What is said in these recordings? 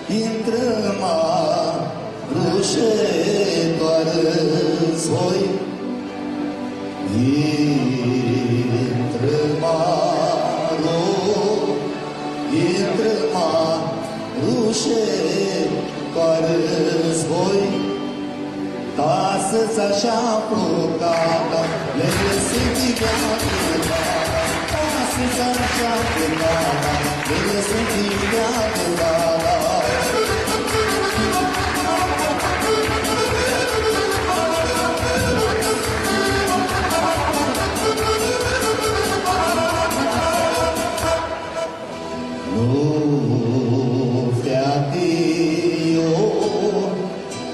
Intră-mă, doar svoj. Intră-mă, doar svoj. Ta să-ți așa plăcata, le simți gata. Ta să-ți așa plăcata, le simți gata.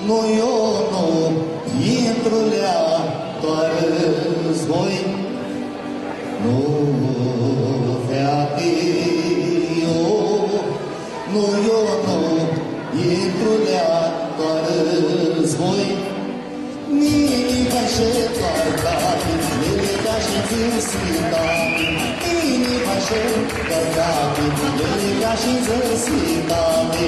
Nu, eu nu intru la doar zvoj. Nu, frate, eu nu intru la doar zvoj. Nimic așa doar dati, nimic așa zăsitati. Nimic așa doar dati, nimic așa zăsitati.